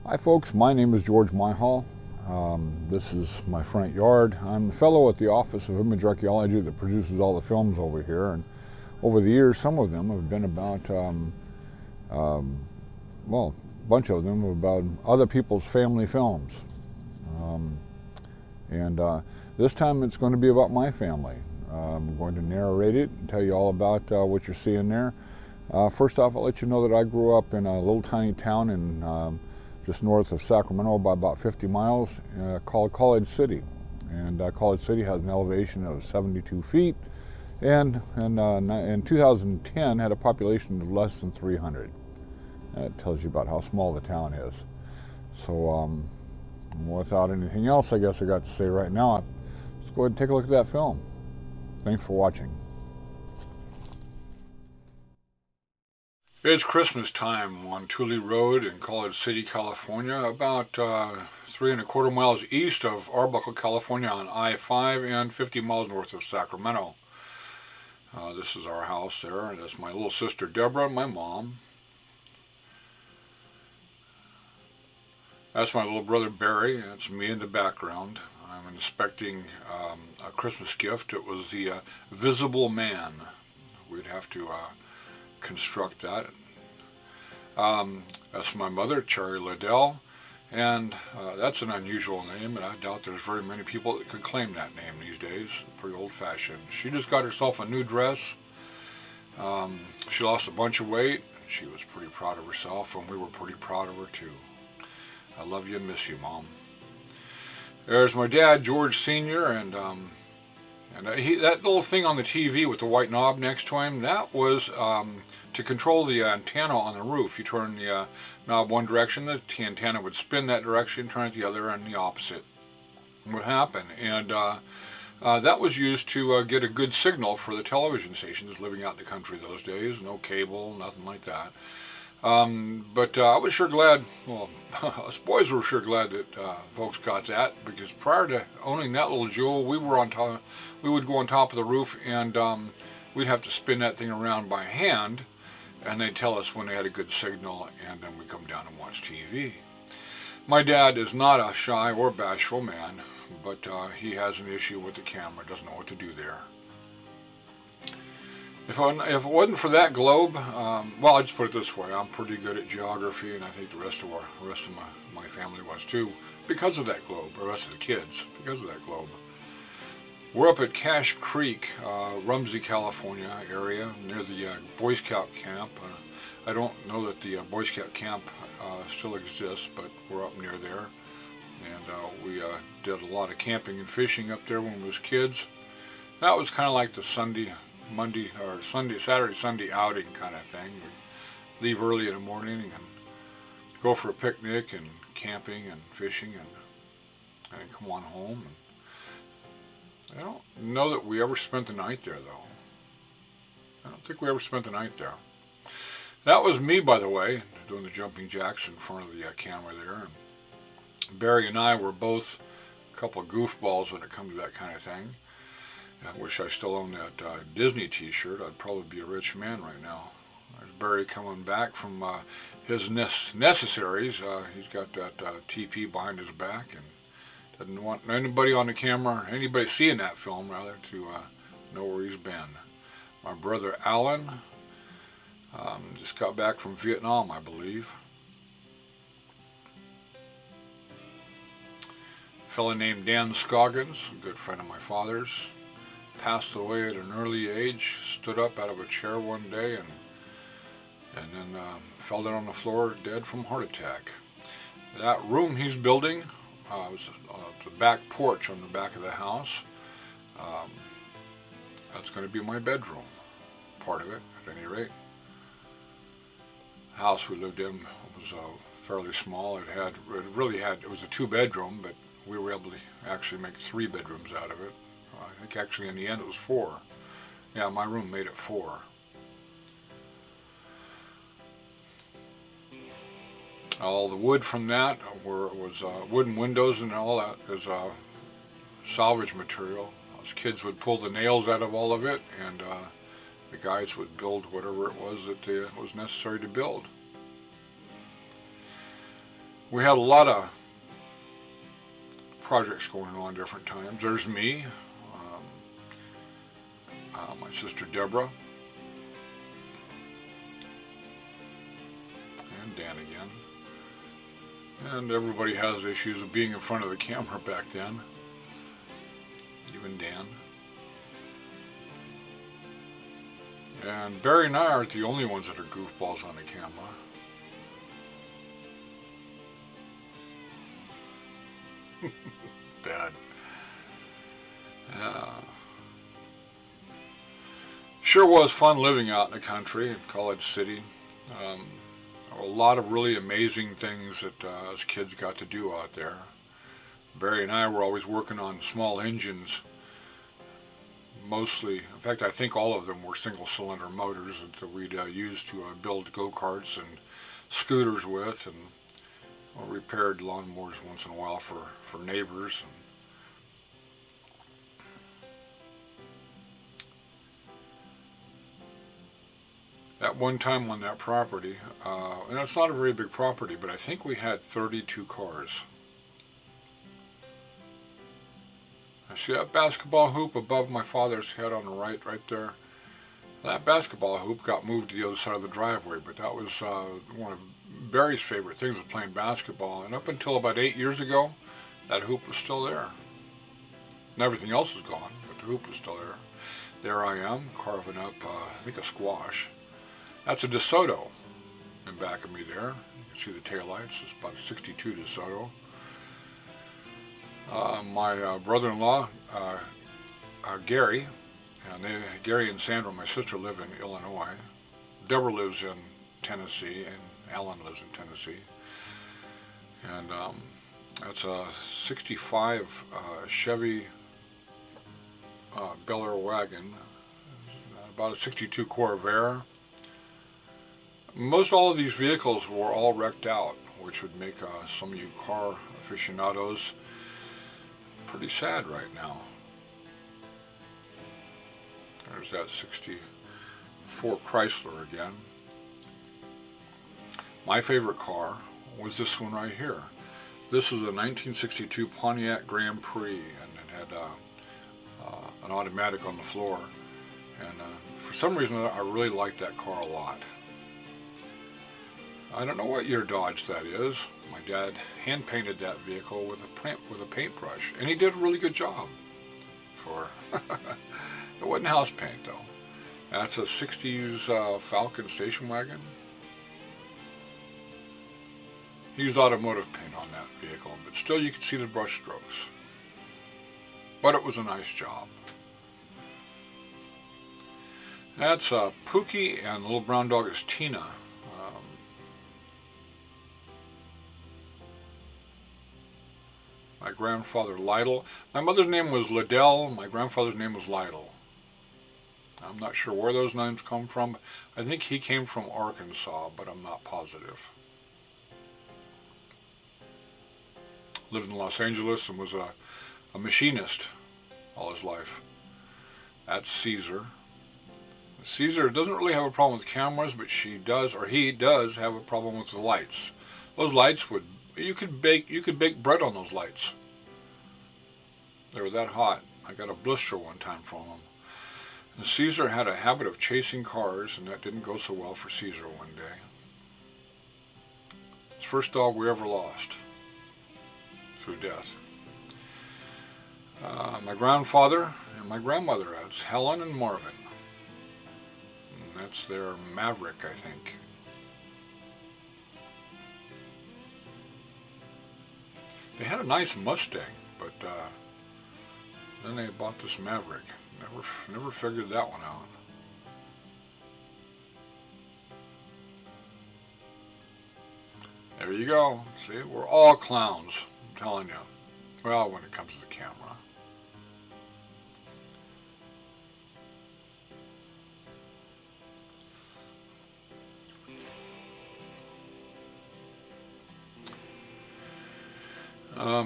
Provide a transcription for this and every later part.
Hi folks, my name is George Mihal. This is my front yard. I'm a fellow at the Office of Image Archaeology that produces all the films over here, and over the years some of them have been about, well, a bunch of them about other people's family films. And this time it's going to be about my family. I'm going to narrate it and tell you all about what you're seeing there. First off, I'll let you know that I grew up in a little tiny town in just north of Sacramento by about 50 miles called College City. And College City has an elevation of 72 feet and in 2010 had a population of less than 300. That tells you about how small the town is. So without anything else, I guess I got to say right now, let's go ahead and take a look at that film. Thanks for watching. It's Christmas time on Tule Road in College City, California, about 3¼ miles east of Arbuckle, California on I-5 and 50 miles north of Sacramento. This is our house there, and that's my little sister Deborah and my mom. That's my little brother Barry, and it's me in the background. I'm inspecting a Christmas gift. It was the Visible Man. We'd have to construct that. That's my mother, Cherry Liddell, and that's an unusual name, and I doubt there's very many people that could claim that name these days. Pretty old-fashioned. She just got herself a new dress. She lost a bunch of weight. She was pretty proud of herself, and we were pretty proud of her too. I love you and miss you, Mom. There's my dad, George Sr., and that little thing on the TV with the white knob next to him, that was to control the antenna on the roof. You turn the knob one direction, the antenna would spin that direction, turn it the other, and the opposite would happen. And that was used to get a good signal for the television stations living out in the country those days. No cable, nothing like that. But I was sure glad, well, us boys were sure glad that folks got that, because prior to owning that little jewel, we were on top. We would go on top of the roof, and we'd have to spin that thing around by hand, and they'd tell us when they had a good signal, and then we'd come down and watch TV. My dad is not a shy or bashful man, but he has an issue with the camera, doesn't know what to do there. If it wasn't for that globe, well, I'll just put it this way, I'm pretty good at geography, and I think the rest of my family was too, because of that globe, or the rest of the kids, because of that globe. We're up at Cache Creek, Rumsey, California area, near the Boy Scout camp. I don't know that the Boy Scout camp still exists, but we're up near there. And we did a lot of camping and fishing up there when we was kids. That was kind of like the Saturday, Sunday outing kind of thing. We'd leave early in the morning and go for a picnic and camping and fishing and come on home. I don't know that we ever spent the night there, though. I don't think we ever spent the night there. That was me, by the way, doing the jumping jacks in front of the camera there. And Barry and I were both a couple of goofballs when it comes to that kind of thing. I wish I still owned that Disney t-shirt. I'd probably be a rich man right now. There's Barry coming back from his necessaries. He's got that TP behind his back, and doesn't want anybody on the camera, anybody seeing that film rather, to know where he's been. My brother Alan just got back from Vietnam, I believe. A fellow named Dan Scoggins, a good friend of my father's, passed away at an early age. Stood up out of a chair one day and then fell down on the floor dead from heart attack. That room he's building was the back porch on the back of the house. That's going to be my bedroom, part of it, at any rate. The house we lived in was fairly small. It was a 2-bedroom, but we were able to actually make 3 bedrooms out of it. I think actually in the end it was 4. Yeah, my room made it 4. All the wood from that was wooden windows, and all that is salvage material. Us kids would pull the nails out of all of it, and the guys would build whatever it was that was necessary to build. We had a lot of projects going on different times. There's me, my sister Deborah, and Dan again. And everybody has issues of being in front of the camera back then, even Dan. And Barry and I aren't the only ones that are goofballs on the camera. Dad. Sure was fun living out in the country in College City. A lot of really amazing things that us kids got to do out there. Barry and I were always working on small engines. Mostly, in fact, I think all of them were single-cylinder motors that we'd use to build go-karts and scooters with, and repaired lawnmowers once in a while for neighbors. At one time on that property, and it's not a very big property, but I think we had 32 cars. I see that basketball hoop above my father's head on the right there. That basketball hoop got moved to the other side of the driveway, but that was one of Barry's favorite things was playing basketball. And up until about 8 years ago, that hoop was still there. And everything else is gone, but the hoop was still there. There I am, carving up, I think, a squash. That's a DeSoto in back of me there. You can see the taillights. It's about a 62 DeSoto. My brother-in-law, Gary, Gary and Sandra, my sister, live in Illinois. Deborah lives in Tennessee, and Alan lives in Tennessee. And that's a 65 Chevy Bel Air wagon, about a 62 Corvair. Most all of these vehicles were all wrecked out, which would make some of you car aficionados pretty sad right now. There's that 64 Chrysler again. My favorite car was this one right here. This is a 1962 Pontiac Grand Prix, and it had an automatic on the floor. And for some reason, I really liked that car a lot. I don't know what year Dodge that is. My dad hand painted that vehicle with a paintbrush, and he did a really good job. It wasn't house paint though. That's a 60s Falcon station wagon. He used automotive paint on that vehicle, but still you could see the brush strokes. But it was a nice job. That's Pookie, and the little brown dog is Tina. My grandfather Lytle. My mother's name was Liddell. My grandfather's name was Lytle. I'm not sure where those names come from. I think he came from Arkansas, but I'm not positive. Lived in Los Angeles and was a machinist all his life. That's Caesar. Caesar doesn't really have a problem with cameras, but he does have a problem with the lights. Those lights you could bake bread on those lights. They were that hot. I got a blister one time from them. And Caesar had a habit of chasing cars, and that didn't go so well for Caesar one day. It's the first dog we ever lost through death. My grandfather and my grandmother, that's Helen and Marvin. And that's their Maverick, I think. They had a nice Mustang, but then they bought this Maverick. Never figured that one out. There you go. See, we're all clowns, I'm telling you. Well, when it comes to the camera.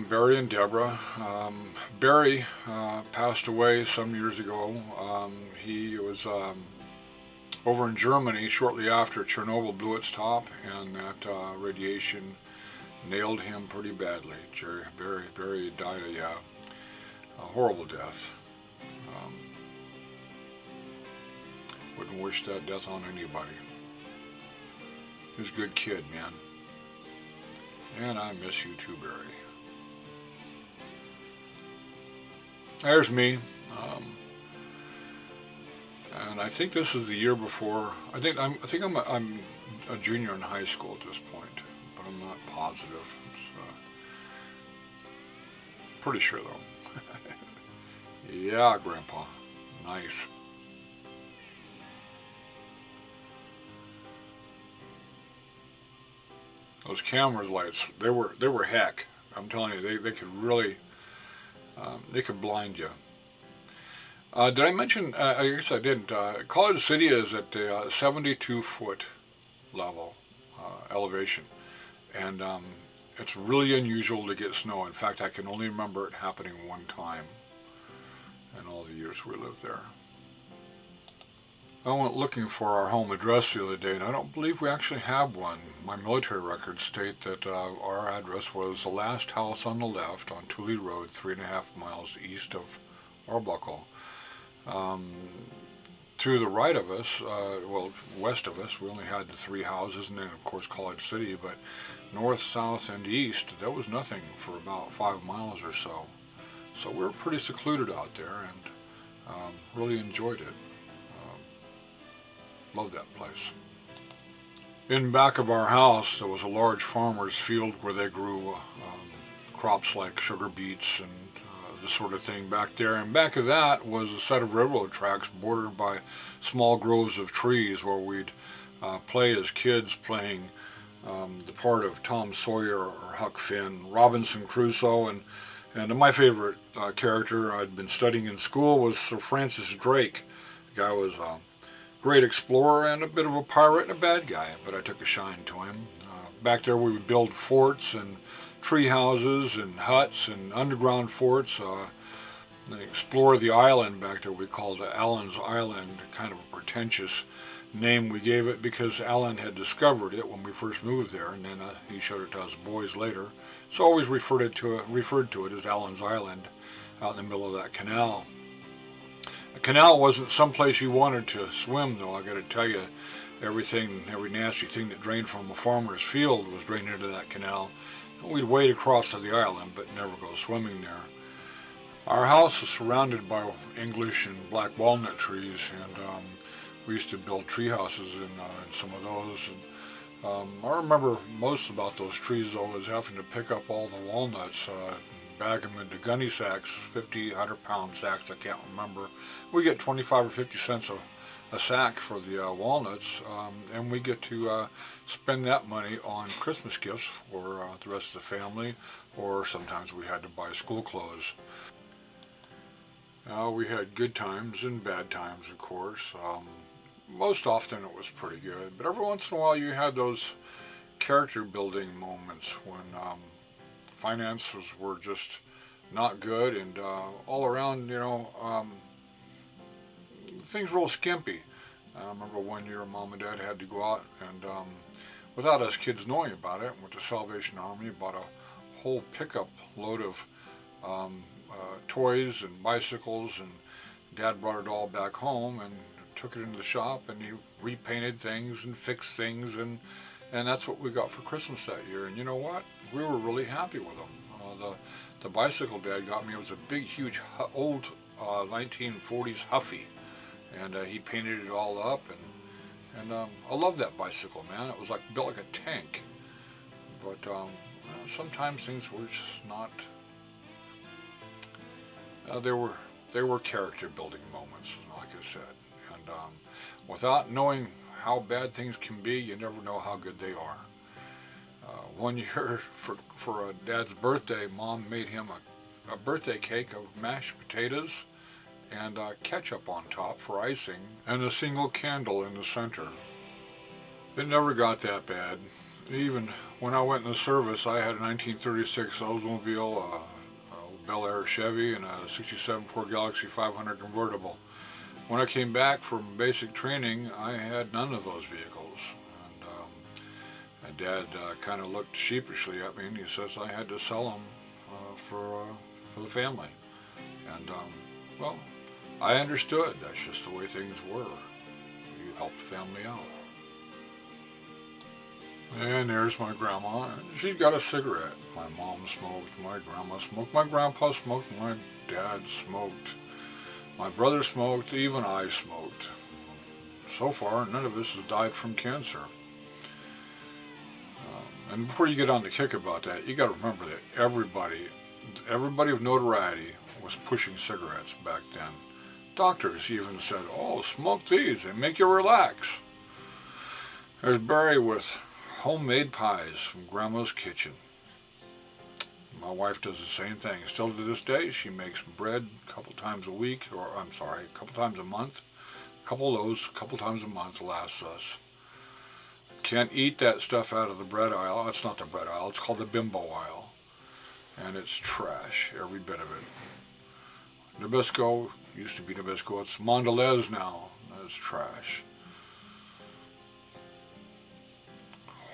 Barry and Deborah. Barry passed away some years ago. He was over in Germany shortly after Chernobyl blew its top, and that radiation nailed him pretty badly. Jerry Barry died a horrible death. Um, wouldn't wish that death on anybody. He was a good kid, man. And I miss you too, Barry. There's me. And I think this is the year before. I think I'm a junior in high school at this point, but I'm not positive. It's, pretty sure though. Yeah, Grandpa. Nice. Those camera lights, they were heck. I'm telling you, they could really, they could blind you. Did I mention? I guess I didn't. College City is at the 72-foot level elevation, and it's really unusual to get snow. In fact, I can only remember it happening one time in all the years we lived there. I went looking for our home address the other day, and I don't believe we actually have one. My military records state that our address was the last house on the left on Thule Road, 3.5 miles east of Arbuckle. To the right of us, well, west of us, we only had the 3 houses, and then of course College City, but north, south, and east, there was nothing for about 5 miles or so. So we were pretty secluded out there, and really enjoyed it. Loved that place. In back of our house, there was a large farmer's field where they grew crops like sugar beets and this sort of thing back there. And back of that was a set of railroad tracks bordered by small groves of trees where we'd play as kids, playing the part of Tom Sawyer or Huck Finn, Robinson Crusoe, and my favorite character I'd been studying in school was Sir Francis Drake. The guy was great explorer and a bit of a pirate and a bad guy, but I took a shine to him. Back there we would build forts and tree houses and huts and underground forts. Explore the island back there we called it Allen's Island, kind of a pretentious name we gave it because Allen had discovered it when we first moved there, and then he showed it to us boys later. So always referred to it as Allen's Island out in the middle of that canal. The canal wasn't someplace you wanted to swim, though. I got to tell you, every nasty thing that drained from a farmer's field was drained into that canal. We'd wade across to the island, but never go swimming there. Our house is surrounded by English and black walnut trees, and we used to build tree houses in some of those. And, I remember most about those trees, though, is having to pick up all the walnuts, bag them into gunny sacks, 50, 100-pound sacks, I can't remember. We get 25 or 50 cents a sack for the walnuts, and we get to spend that money on Christmas gifts for the rest of the family, or sometimes we had to buy school clothes. We had good times and bad times, of course. Most often it was pretty good, but every once in a while you had those character building moments when finances were just not good, and all around, things were real skimpy. I remember one year Mom and Dad had to go out and, without us kids knowing about it, went to Salvation Army, bought a whole pickup load of toys and bicycles, and Dad brought it all back home and took it into the shop, and he repainted things and fixed things, and that's what we got for Christmas that year. And you know what? We were really happy with them. The bicycle Dad got me was a big, huge, old 1940s Huffy, and he painted it all up, and I love that bicycle, man. It was built like a tank. But sometimes things were just not. There were character building moments, like I said, and without knowing how bad things can be, you never know how good they are. One year for Dad's birthday, Mom made him a birthday cake of mashed potatoes and ketchup on top for icing, and a single candle in the center. It never got that bad. Even when I went in the service, I had a 1936 Oldsmobile, a Bel Air Chevy, and a 67 Ford Galaxy 500 convertible. When I came back from basic training, I had none of those vehicles. My dad kind of looked sheepishly at me, and he says I had to sell them for the family. And well, I understood. That's just the way things were. You helped the family out. And there's my grandma. She's got a cigarette. My mom smoked. My grandma smoked. My grandpa smoked. My dad smoked. My brother smoked. Even I smoked. So far, none of us has died from cancer. And before you get on the kick about that, you got to remember that everybody of notoriety was pushing cigarettes back then. Doctors even said, "Oh, smoke these, they make you relax." There's Barry with homemade pies from Grandma's kitchen. My wife does the same thing. Still to this day, she makes bread a couple times a week, or I'm sorry, a couple times a month. A couple of those, a couple times a month lasts us. Can't eat that stuff out of the bread aisle. It's not the bread aisle, it's called the bimbo aisle. And it's trash, every bit of it. Nabisco, used to be Nabisco, it's Mondelez now. It's trash.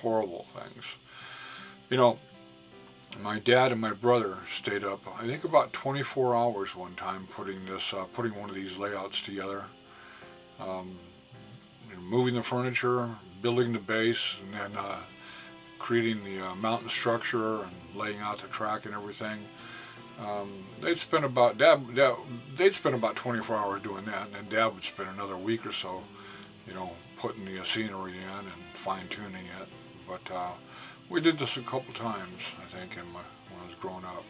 Horrible things. You know, my dad and my brother stayed up, I think about 24 hours one time putting one of these layouts together. Moving the furniture, building the base, and then creating the mountain structure and laying out the track and everything. They'd spend about 24 hours doing that, and then Dad would spend another week or so, putting the scenery in and fine-tuning it. But we did this a couple times, I think, when I was growing up.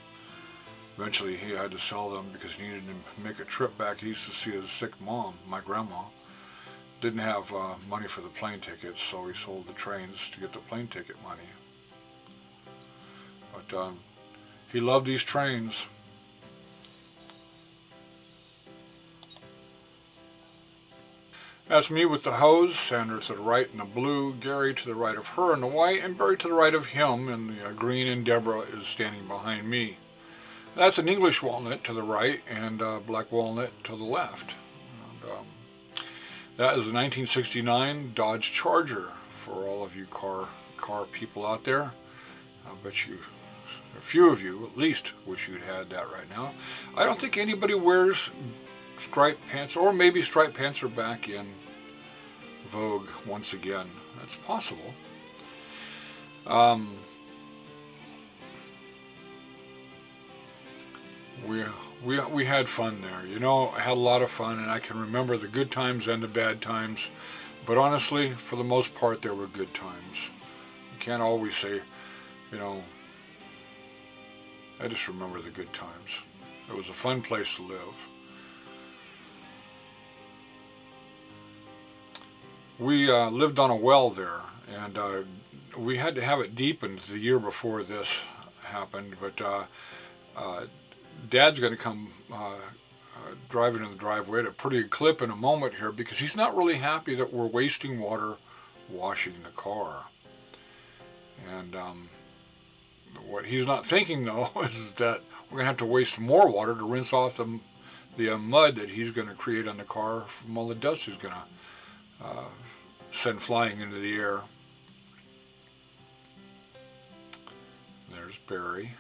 Eventually, he had to sell them because he needed to make a trip back. He used to see his sick mom, my grandma. Didn't have money for the plane tickets, so he sold the trains to get the plane ticket money. But he loved these trains. That's me with the hose, Sandra to the right in the blue, Gary to the right of her in the white, and Barry to the right of him in the green, and Deborah is standing behind me. That's an English walnut to the right and black walnut to the left. That is a 1969 Dodge Charger for all of you car people out there. I bet you, a few of you at least, wish you'd had that right now. I don't think anybody wears striped pants, or maybe striped pants are back in vogue once again. That's possible. We had fun there, I had a lot of fun, and I can remember the good times and the bad times, but honestly, for the most part, there were good times. You can't always say, I just remember the good times. It was a fun place to live. We lived on a well there, and we had to have it deepened the year before this happened, but Dad's going to come driving in the driveway at a pretty good clip in a moment here, because he's not really happy that we're wasting water washing the car. And what he's not thinking, though, is that we're going to have to waste more water to rinse off the mud that he's going to create on the car from all the dust he's going to send flying into the air. There's Barry.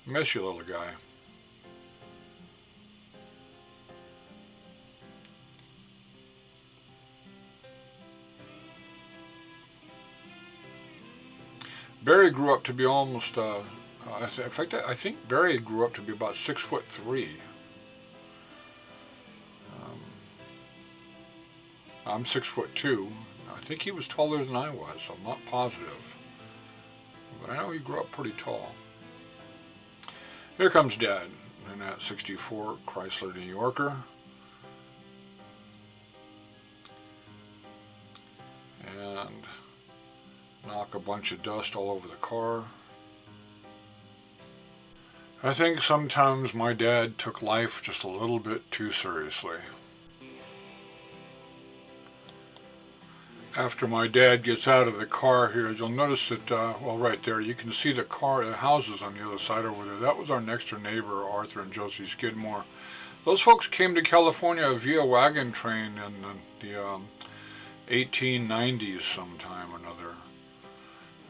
Miss you, little guy. Barry grew up to be almost, in fact, I think Barry grew up to be about 6'3". I'm 6'2". I think he was taller than I was. I'm not positive, but I know he grew up pretty tall. Here comes Dad in that 64 Chrysler New Yorker. And knock a bunch of dust all over the car. I think sometimes my dad took life just a little bit too seriously. After my dad gets out of the car here, you'll notice that, right there, you can see the houses on the other side over there. That was our next door neighbor, Arthur and Josie Skidmore. Those folks came to California via wagon train in the 1890s sometime or another.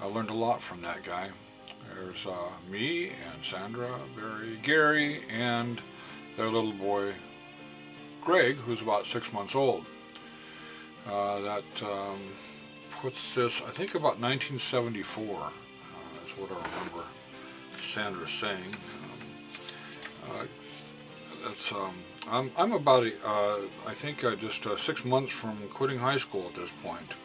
I learned a lot from that guy. There's me and Sandra, Barry, Gary, and their little boy Greg, who's about 6 months old. That puts this, I think, about 1974. That's what I remember Sandra saying. I'm about, I think, just 6 months from quitting high school at this point.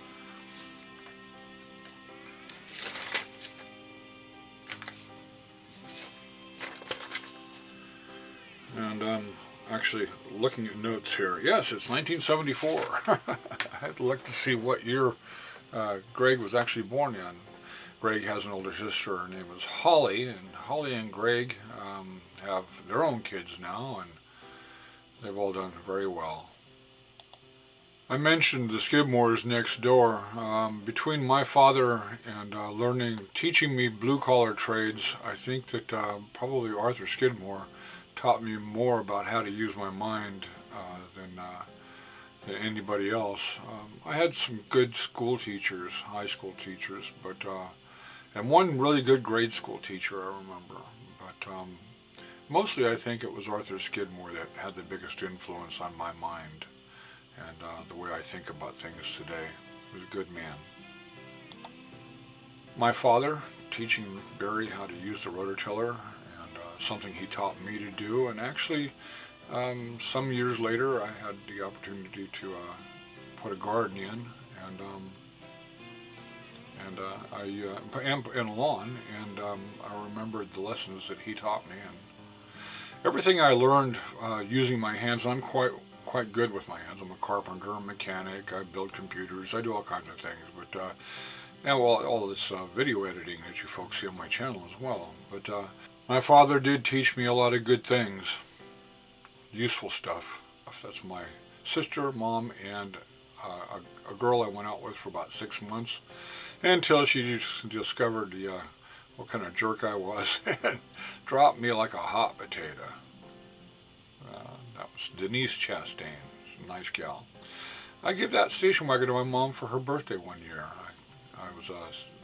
And I'm actually looking at notes here. Yes, it's 1974. I'd like to see what year Greg was actually born in. Greg has an older sister. Her name is Holly, and Holly and Greg have their own kids now, and they've all done very well. I mentioned the Skidmores next door. Between my father and teaching me blue-collar trades, I think that probably Arthur Skidmore taught me more about how to use my mind than anybody else. I had some good school teachers, high school teachers, and one really good grade school teacher I remember. But mostly I think it was Arthur Skidmore that had the biggest influence on my mind and the way I think about things today. He was a good man. My father teaching Barry how to use the rototiller, something he taught me to do, and actually some years later I had the opportunity to put a garden in and a lawn, and I remembered the lessons that he taught me, and everything I learned using my hands. I'm quite good with my hands. I'm a carpenter, a mechanic, I build computers, I do all kinds of things, but all this video editing that you folks see on my channel as well. But my father did teach me a lot of good things, useful stuff. That's my sister, mom, and a girl I went out with for about 6 months until she just discovered what kind of jerk I was and dropped me like a hot potato. That was Denise Chastain. She's a nice gal. I gave that station wagon to my mom for her birthday one year. I was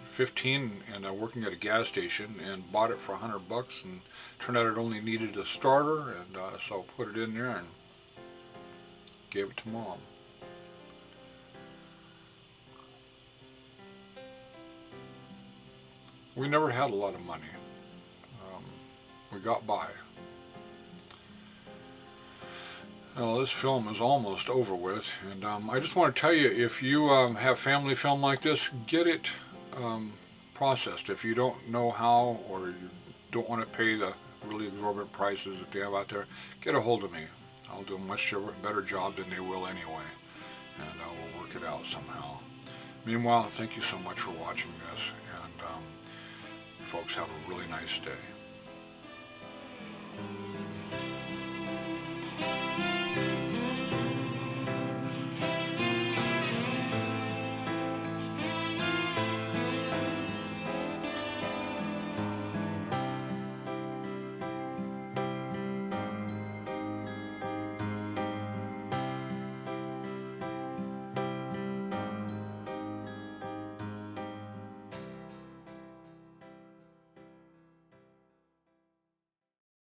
15 and working at a gas station and bought it for $100, and turned out it only needed a starter, and so I put it in there and gave it to Mom. We never had a lot of money. We got by. Well, this film is almost over with, and I just want to tell you, if you have family film like this, get it processed. If you don't know how, or you don't want to pay the really exorbitant prices that they have out there, get a hold of me. I'll do a much better job than they will anyway, and we'll work it out somehow. Meanwhile, thank you so much for watching this, and folks, have a really nice day.